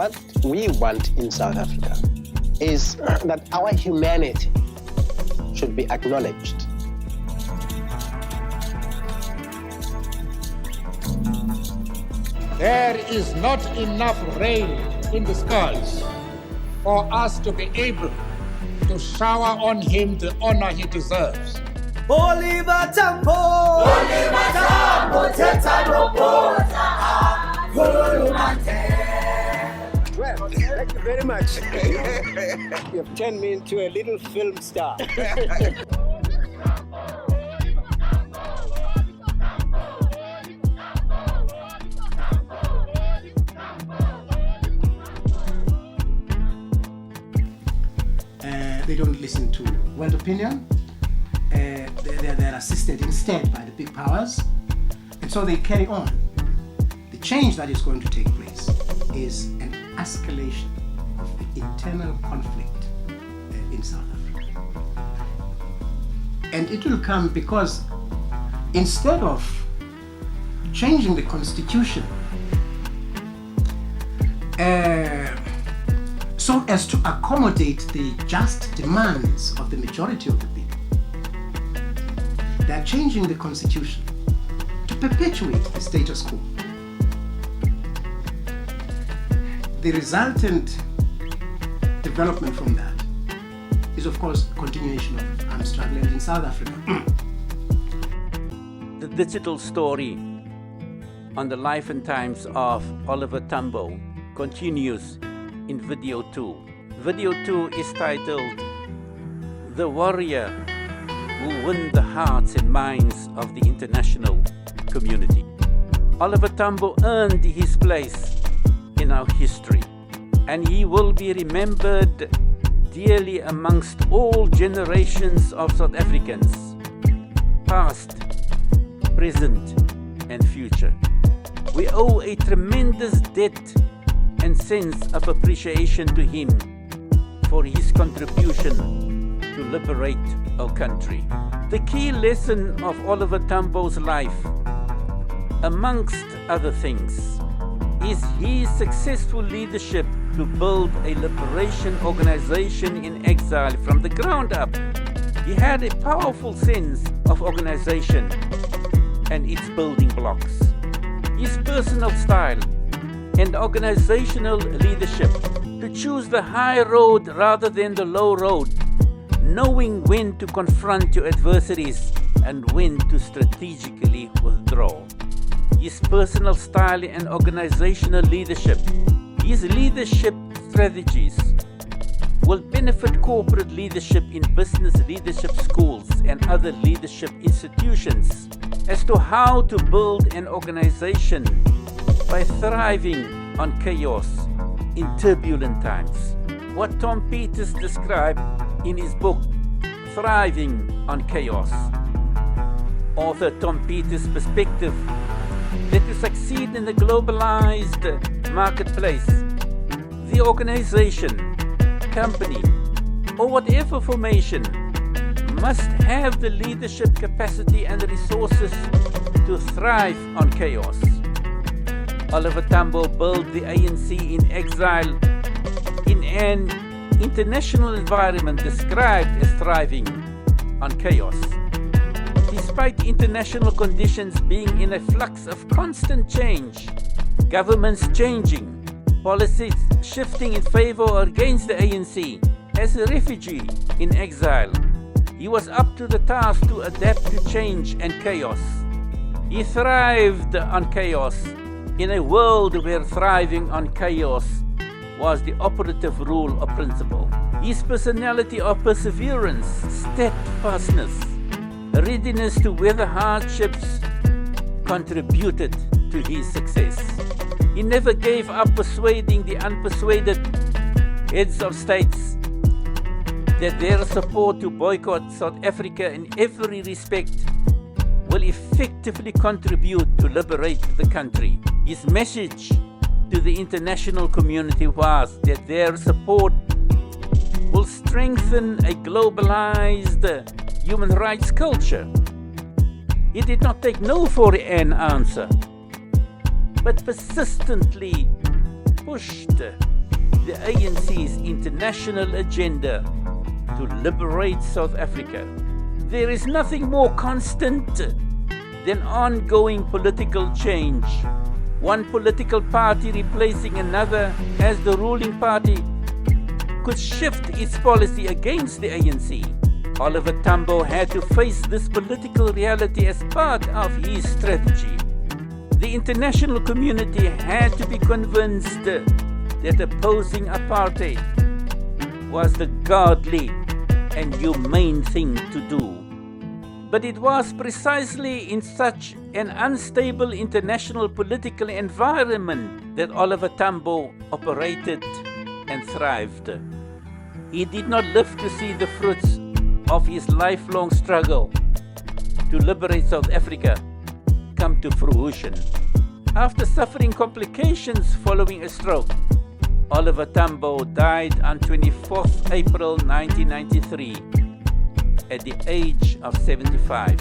what we want in South Africa is that our humanity should be acknowledged. There is not enough rain in the skies for us to be able to shower on him the honor he deserves. Oliver Tambo, Teta Robota, Well, thank you very much. You have turned me into a little film star. They don't listen to world opinion. They're assisted instead by the big powers, and so they carry on. The change that is going to take place is an escalation of the internal conflict in South Africa. And it will come because instead of changing the constitution so as to accommodate the just demands of the majority of the people, they are changing the constitution to perpetuate the status quo. The resultant development from that is, of course, continuation of armed struggle in South Africa. The digital story on the life and times of Oliver Tambo continues in video 2. Video 2 is titled The Warrior Who Won the Hearts and Minds of the International Community. Oliver Tambo earned his place in our history, and he will be remembered dearly amongst all generations of South Africans, past, present, and future. We owe a tremendous debt and sense of appreciation to him for his contribution to liberate our country. The key lesson of Oliver Tambo's life, amongst other things, is his successful leadership to build a liberation organization in exile from the ground up. He had a powerful sense of organization and its building blocks. His personal style and organizational leadership, to choose the high road rather than the low road, knowing when to confront your adversaries and when to strategically withdraw. His personal style and organizational leadership, his leadership strategies will benefit corporate leadership in business leadership schools and other leadership institutions as to how to build an organization by thriving on chaos in turbulent times. What Tom Peters described in his book, Thriving on Chaos. Author Tom Peters' perspective that to succeed in the globalized marketplace, the organization, company, or whatever formation must have the leadership capacity and resources to thrive on chaos. Oliver Tambo built the ANC in exile in an international environment described as thriving on chaos. Despite international conditions being in a flux of constant change, governments changing, policies shifting in favor or against the ANC, as a refugee in exile, he was up to the task to adapt to change and chaos. He thrived on chaos in a world where thriving on chaos was the operative rule or principle. His personality of perseverance, steadfastness, readiness to weather hardships contributed to his success. He never gave up persuading the unpersuaded heads of states that their support to boycott South Africa in every respect will effectively contribute to liberate the country. His message to the international community was that their support will strengthen a globalized human rights culture. He did not take no for an answer, but persistently pushed the ANC's international agenda to liberate South Africa. There is nothing more constant than ongoing political change. One political party replacing another as the ruling party could shift its policy against the ANC. Oliver Tambo had to face this political reality as part of his strategy. The international community had to be convinced that opposing apartheid was the godly and humane thing to do. But it was precisely in such an unstable international political environment that Oliver Tambo operated and thrived. He did not live to see the fruits of his lifelong struggle to liberate South Africa come to fruition. After suffering complications following a stroke, Oliver Tambo died on 24th April 1993 at the age of 75.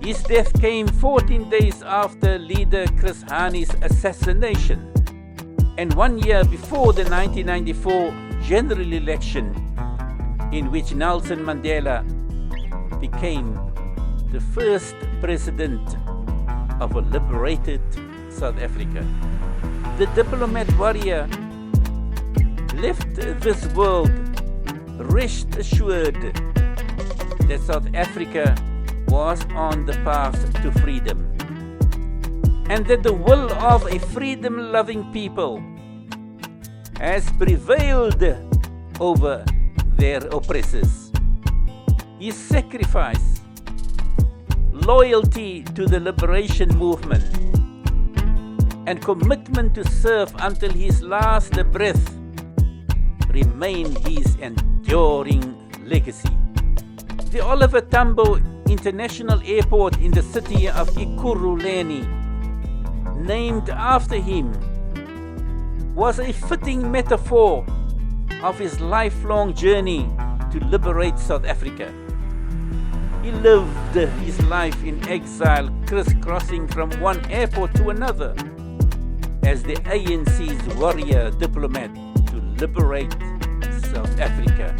His death came 14 days after leader Chris Hani's assassination and 1 year before the 1994 general election in which Nelson Mandela became the first president of a liberated South Africa. The diplomat warrior left this world rest assured that South Africa was on the path to freedom and that the will of a freedom-loving people has prevailed over their oppressors. His sacrifice, loyalty to the liberation movement, and commitment to serve until his last breath remain his enduring legacy. The Oliver Tambo International Airport in the city of Ekurhuleni, named after him, was a fitting metaphor of his lifelong journey to liberate South Africa. He lived his life in exile, crisscrossing from one airport to another as the ANC's warrior diplomat to liberate South Africa.